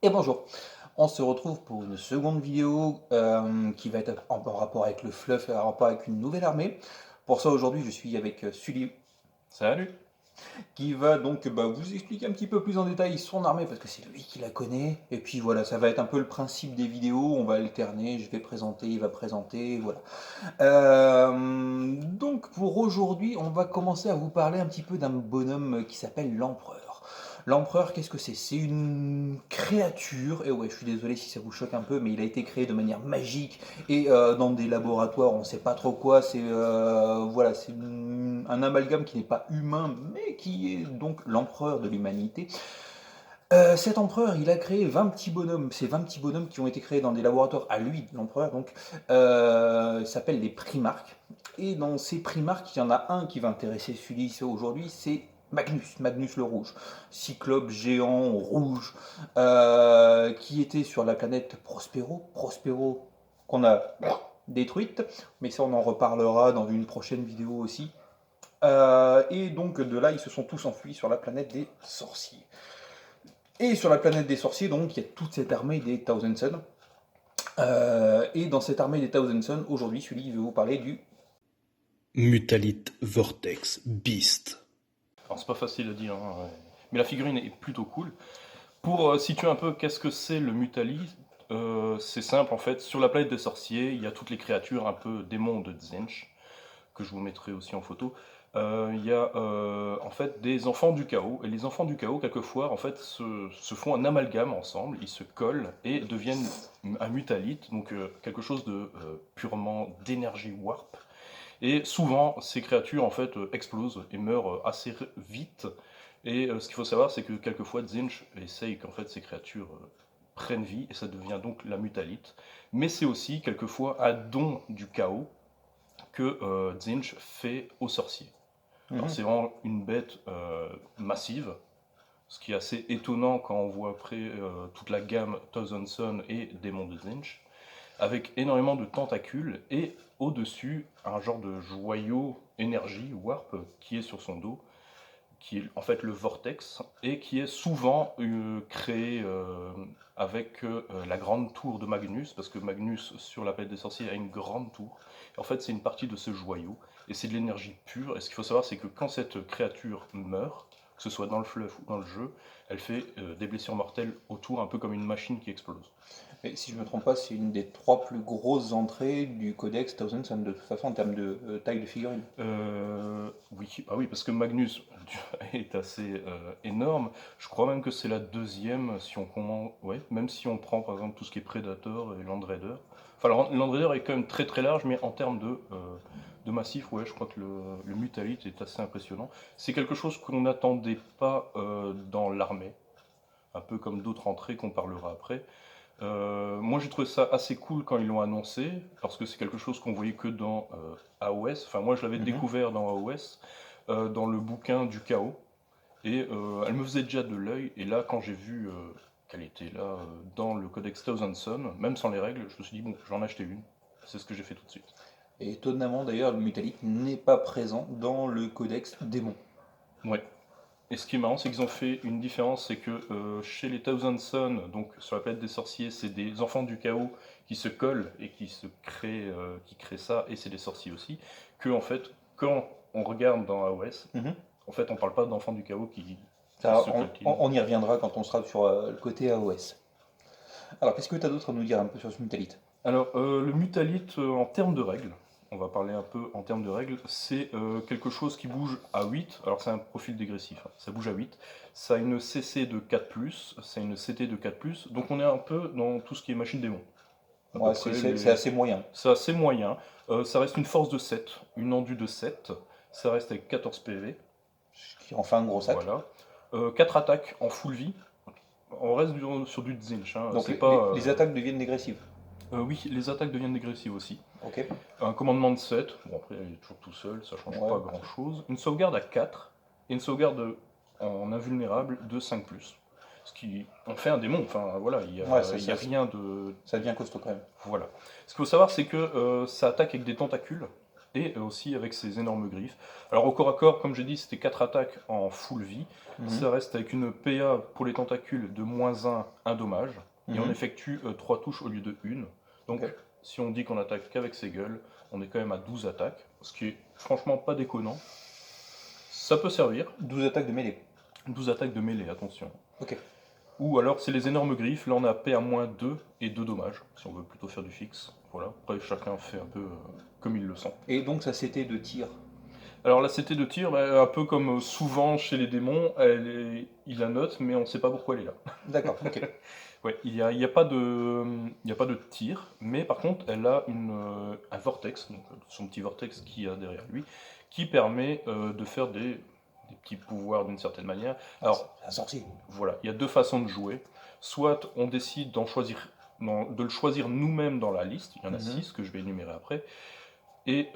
Et bonjour, on se retrouve pour une seconde vidéo qui va être en rapport avec le fluff et en rapport avec une nouvelle armée. Pour ça aujourd'hui je suis avec Sully Salut! qui va donc vous expliquer un petit peu plus en détail son armée parce que c'est lui qui la connaît. Et puis voilà, ça va être un peu le principe des vidéos, on va alterner, je vais présenter, il va présenter, voilà. Donc pour aujourd'hui, on va commencer à vous parler un petit peu d'un bonhomme qui s'appelle l'Empereur. L'Empereur, qu'est-ce que c'est? C'est une créature, et ouais, je suis désolé si ça vous choque un peu, mais il a été créé de manière magique et dans des laboratoires, on ne sait pas trop quoi. C'est voilà, c'est un amalgame qui n'est pas humain, mais qui est donc l'Empereur de l'humanité. Cet empereur, il a créé 20 petits bonhommes. Ces 20 petits bonhommes qui ont été créés dans des laboratoires à lui, l'empereur, donc, s'appellent les primarques. Et dans ces primarques, il y en a un qui va intéresser celui aujourd'hui, c'est Magnus, Magnus le Rouge. Cyclope géant rouge, qui était sur la planète Prospero. Prospero qu'on a détruite, mais ça on en reparlera dans une prochaine vidéo aussi. Et donc de là, ils se sont tous enfuis sur la planète des sorciers. Et sur la planète des sorciers, donc, il y a toute cette armée des Thousand Sons. Et dans cette armée des Thousand Sons, aujourd'hui, celui veut vous parler du... Mutalite Vortex Beast. Alors c'est pas facile à dire, hein, ouais. Mais la figurine est plutôt cool. Pour situer un peu qu'est-ce que c'est le Mutali, c'est simple en fait. Sur la planète des sorciers, il y a toutes les créatures un peu démons de Tzeentch, que je vous mettrai aussi en photo. Il y a en fait des enfants du chaos. Et les enfants du chaos, quelquefois, en fait, se font un amalgame ensemble, ils se collent et deviennent un mutalite, donc quelque chose de purement d'énergie warp. Et souvent, ces créatures en fait explosent et meurent assez vite. Et ce qu'il faut savoir, c'est que quelquefois Tzeentch essaye qu'en fait ces créatures prennent vie et ça devient donc la mutalite. Mais c'est aussi quelquefois un don du chaos que Tzeentch fait aux sorciers. Alors Mhm. c'est vraiment une bête massive, ce qui est assez étonnant quand on voit après toute la gamme Thousand Sun et Démons de Tzeentch, avec énormément de tentacules et au-dessus un genre de joyau énergie warp qui est sur son dos, qui est en fait le vortex et qui est souvent créé avec la grande tour de Magnus, parce que Magnus sur la planète des sorciers a une grande tour. Et en fait c'est une partie de ce joyau et c'est de l'énergie pure. Et ce qu'il faut savoir, c'est que quand cette créature meurt, que ce soit dans le fleuve ou dans le jeu, elle fait des blessures mortelles autour, un peu comme une machine qui explose. Et si je ne me trompe pas, c'est une des trois plus grosses entrées du codex Thousand Sons, de toute façon, en termes de taille de figurine. Oui, ah oui, parce que Magnus est assez énorme. Je crois même que c'est la deuxième, si on commence, ouais, même si on prend par exemple tout ce qui est Predator et Land Raider. Enfin, Land Raider est quand même très très large, mais en termes de massif, ouais, je crois que le Mutalite est assez impressionnant. C'est quelque chose qu'on n'attendait pas dans l'armée, un peu comme d'autres entrées qu'on parlera après. Moi j'ai trouvé ça assez cool quand ils l'ont annoncé, parce que c'est quelque chose qu'on voyait que dans AOS. Enfin moi je l'avais Mhm. découvert dans AOS, dans le bouquin du chaos, et elle me faisait déjà de l'œil, et là quand j'ai vu qu'elle était là dans le codex Thousand Sun, même sans les règles, je me suis dit bon, j'en ai acheté une. C'est ce que j'ai fait tout de suite. Et étonnamment, d'ailleurs, le Mutalite n'est pas présent dans le codex démon. Ouais. Et ce qui est marrant, c'est qu'ils ont fait une différence, c'est que chez les Thousand Sons, donc sur la planète des sorciers, c'est des enfants du chaos qui se collent et qui créent ça, et c'est des sorciers aussi. Que en fait, quand on regarde dans AOS, Mhm. en fait, on parle pas d'enfants du chaos qui Ça, se coltinent. on y reviendra quand on sera sur le côté AOS. Alors, qu'est-ce que tu as d'autre à nous dire un peu sur ce Mutalite? Alors, le mutalite, en termes de règles, on va parler un peu en termes de règles, c'est quelque chose qui bouge à 8. Alors, c'est un profil dégressif, hein, ça bouge à 8. Ça a une CC de 4+, ça a une CT de 4+, donc on est un peu dans tout ce qui est machine démon. À peu Ouais, près, c'est assez moyen. c'est assez moyen. Ça reste une force de 7, une endu de 7, ça reste avec 14 PV, Ce qui en fait un gros sac. voilà. 4 attaques en full vie. On reste sur du Zinch, hein. Donc C'est pas... les attaques deviennent dégressives. oui, les attaques deviennent dégressives aussi. Ok. Un commandement de 7, bon après il est toujours tout seul, ça change Ouais. pas grand chose. Une sauvegarde à 4 et une sauvegarde en invulnérable de 5+. Ce qui en fait un démon, enfin voilà, Ouais, il y a rien de... ça devient costaud quand même. Voilà. Ce qu'il faut savoir, c'est que ça attaque avec des tentacules, et aussi avec ses énormes griffes. Alors au corps à corps, comme j'ai dit, c'était 4 attaques en full vie. Ça reste avec une PA pour les tentacules de -1 dommage, et on effectue 3 touches au lieu de 1. Donc Ok. si on dit qu'on attaque qu'avec ses gueules, on est quand même à 12 attaques, ce qui est franchement pas déconnant. Ça peut servir. 12 attaques de mêlée. 12 attaques de mêlée, attention. Ok. Ou alors c'est les énormes griffes, là on a PA -2 et 2 dommages, si on veut plutôt faire du fixe. Voilà, après chacun fait un peu comme il le sent. Et donc ça c'était de tir. Alors la CT de tir, bah, un peu comme souvent chez les démons, il la note, mais on ne sait pas pourquoi elle est là. D'accord, ok. Ouais, il y a pas de tir, mais par contre elle a un vortex, donc son petit vortex qu'il y a derrière lui, qui permet de faire des petits pouvoirs d'une certaine manière. Alors C'est un sorcier. voilà, il y a deux façons de jouer. Soit on décide de le choisir nous-mêmes dans la liste, il y en a 6 que je vais énumérer après, et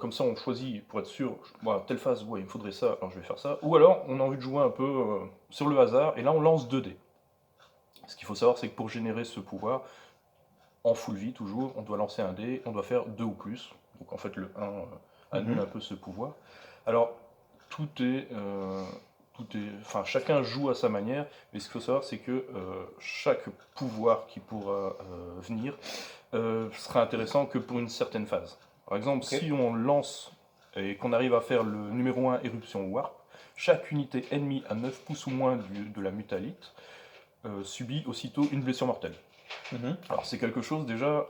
comme ça on choisit pour être sûr, voilà, telle phase, ouais, il me faudrait ça, alors je vais faire ça. Ou alors on a envie de jouer un peu sur le hasard, et là on lance 2 dés. Ce qu'il faut savoir, c'est que pour générer ce pouvoir, en full vie toujours, on doit lancer un dé, on doit faire 2 ou plus. Donc en fait le 1 annule un peu ce pouvoir. Alors enfin chacun joue à sa manière, mais ce qu'il faut savoir, c'est que chaque pouvoir qui pourra venir sera intéressant que pour une certaine phase. Par exemple, si on lance et qu'on arrive à faire le numéro 1 éruption warp, chaque unité ennemie à 9 pouces ou moins de la mutalite subit aussitôt une blessure mortelle. Alors c'est quelque chose, déjà,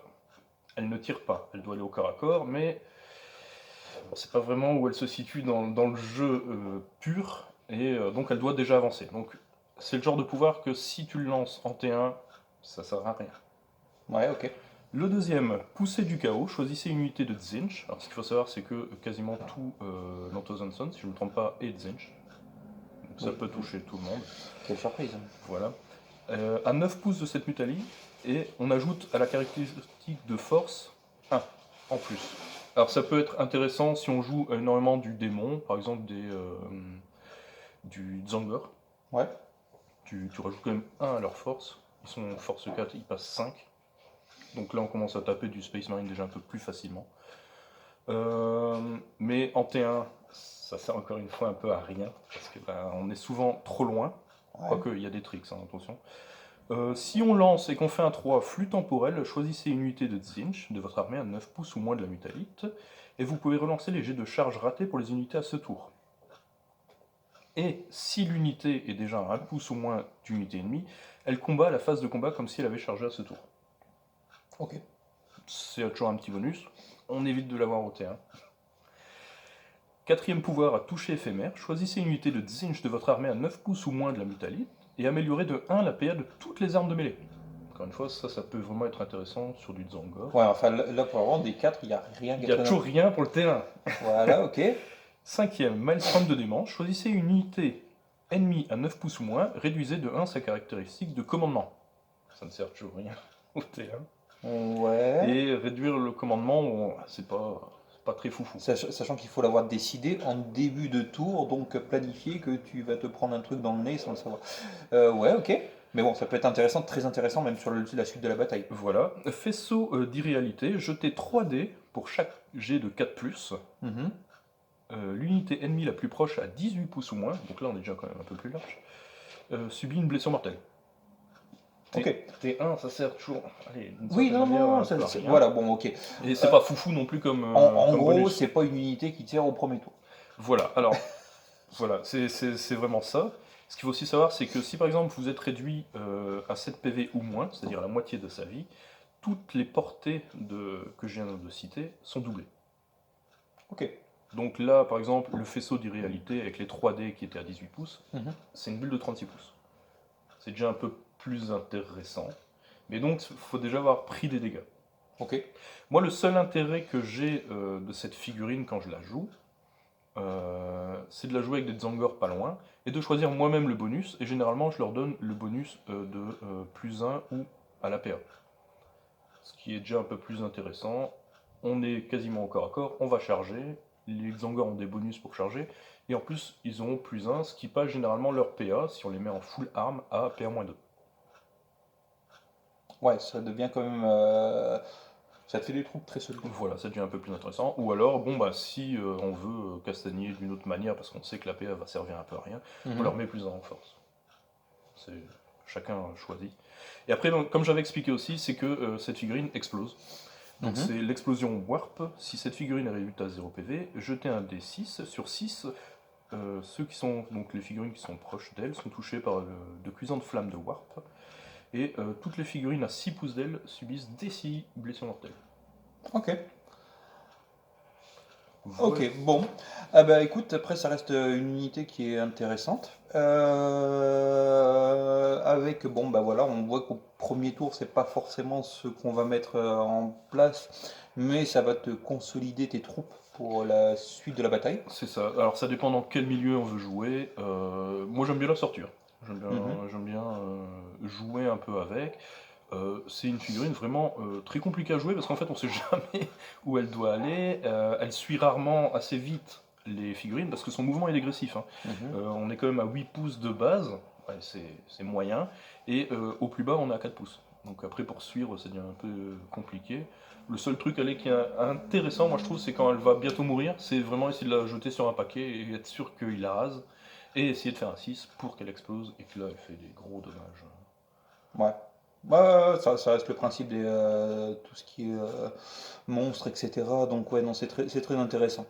elle ne tire pas, elle doit aller au corps à corps, mais on ne sait pas vraiment où elle se situe dans le jeu pur, et donc elle doit déjà avancer. Donc c'est le genre de pouvoir que si tu le lances en T1, ça sert à rien. Ouais, ok. Le deuxième, poussée du chaos, choisissez une unité de Tzeentch. Alors ce qu'il faut savoir, c'est que quasiment tout Nantozanson, si je ne me trompe pas, est Tzeentch. Donc ça peut toucher tout le monde. Quelle surprise. Voilà. À 9 pouces de cette mutalie, et on ajoute à la caractéristique de force 1 en plus. Alors ça peut être intéressant si on joue énormément du démon, par exemple du Dzangor. Ouais. Tu rajoutes quand même 1 à leur force. Ils sont force 4, ils passent 5. Donc là on commence à taper du Space Marine déjà un peu plus facilement. Mais en T1, ça sert encore une fois un peu à rien, parce que on est souvent trop loin. Ouais. Quoique, il y a des tricks, hein, attention. Si on lance et qu'on fait un 3 flux temporel, choisissez une unité de Tzeentch de votre armée à 9 pouces ou moins de la mutalite, et vous pouvez relancer les jets de charge ratés pour les unités à ce tour. Et si l'unité est déjà à 1 pouce ou moins d'unité ennemie, elle combat la phase de combat comme si elle avait chargé à ce tour. Ok. C'est toujours un petit bonus, on évite de l'avoir au T1. Quatrième pouvoir à toucher éphémère, choisissez une unité de Tzeentch de votre armée à 9 pouces ou moins de la mutalite, et améliorez de 1 la PA de toutes les armes de mêlée. Encore une fois, ça peut vraiment être intéressant sur du Dzangor. Ouais, enfin là pour avoir des 4, il n'y a rien qui Il n'y a toujours rien pour le T1. Voilà, ok. Cinquième, Maelstrom de démence, choisissez une unité ennemie à 9 pouces ou moins, réduisez de 1 sa caractéristique de commandement. Ça ne sert toujours rien au T1. Ouais. Et réduire le commandement, bon, c'est pas très foufou. Sachant qu'il faut l'avoir décidé en début de tour, donc planifier que tu vas te prendre un truc dans le nez sans le savoir. Ouais, ok. Mais bon, ça peut être intéressant, très intéressant, même sur la suite de la bataille. Voilà. Faisceau d'irréalité, jetez 3 dés pour chaque jet de 4+. Mhm. L'unité ennemie la plus proche à 18 pouces ou moins, donc là on est déjà quand même un peu plus large, subit une blessure mortelle. Ok. T1, ça sert toujours. Allez, Oui, non, non, voilà, bon, ok. Et c'est pas foufou non plus comme. En comme gros, bonus. c'est pas une unité qui tire au premier tour. Voilà, alors, voilà, c'est vraiment ça. Ce qu'il faut aussi savoir, c'est que si par exemple vous êtes réduit à 7 PV ou moins, c'est-à-dire la moitié de sa vie, toutes les portées que je viens de citer sont doublées. Ok. Donc là, par exemple, le faisceau d'irréalité avec les 3D qui étaient à 18 pouces, c'est une bulle de 36 pouces. C'est déjà un peu plus intéressant. Mais donc, il faut déjà avoir pris des dégâts. Ok. Moi, le seul intérêt que j'ai de cette figurine quand je la joue, c'est de la jouer avec des Dzangor pas loin, et de choisir moi-même le bonus, et généralement, je leur donne le bonus de +1 ou à la PA. Ce qui est déjà un peu plus intéressant. On est quasiment au corps à corps, on va charger, les Dzangor ont des bonus pour charger, et en plus, ils auront +1, ce qui passe généralement leur PA, si on les met en full arme, à PA-2. Ouais, ça devient quand même Ça te fait des troupes très solides. Voilà, ça devient un peu plus intéressant. Ou alors, bon, bah, si on veut castagner d'une autre manière, parce qu'on sait que la PA va servir un peu à rien, on leur met plus en force. C'est chacun choisit. Et après, donc, comme j'avais expliqué aussi, c'est que cette figurine explose. Donc c'est l'explosion Warp. Si cette figurine est réduite à 0 PV, jetez un D6 sur 6. Ceux qui sont, donc les figurines qui sont proches d'elle, sont touchées par de cuisantes flammes de Warp. Et toutes les figurines à 6 pouces d'elle subissent des 6 blessures mortelles. Ok. Voilà. Ok, bon. Ah bah écoute, après ça reste une unité qui est intéressante. Avec, bon bah voilà, on voit qu'au premier tour, c'est pas forcément ce qu'on va mettre en place, mais ça va te consolider tes troupes pour la suite de la bataille. C'est ça. Alors ça dépend dans quel milieu on veut jouer. Moi j'aime bien la sorture. J'aime bien, j'aime bien jouer un peu avec. C'est une figurine vraiment très compliquée à jouer parce qu'en fait on sait jamais où elle doit aller. Elle suit rarement assez vite les figurines parce que son mouvement est dégressif. Hein. On est quand même à 8 pouces de base, ouais, c'est moyen, et au plus bas on est à 4 pouces. Donc après pour suivre ça devient un peu compliqué. Le seul truc elle, qui est intéressant, moi je trouve, c'est quand elle va bientôt mourir, c'est vraiment essayer de la jeter sur un paquet et être sûr qu'il la rase, et essayer de faire un 6 pour qu'elle explose et que là elle fait des gros dommages. Ouais. Bah, ça reste le principe des tout ce qui est monstres, etc. Donc ouais, non, c'est très intéressant.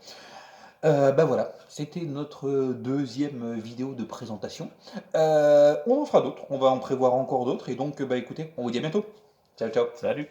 Bah voilà, c'était notre deuxième vidéo de présentation. On en fera d'autres, on va en prévoir encore d'autres, et donc bah écoutez, on vous dit à bientôt. Ciao, ciao. Salut!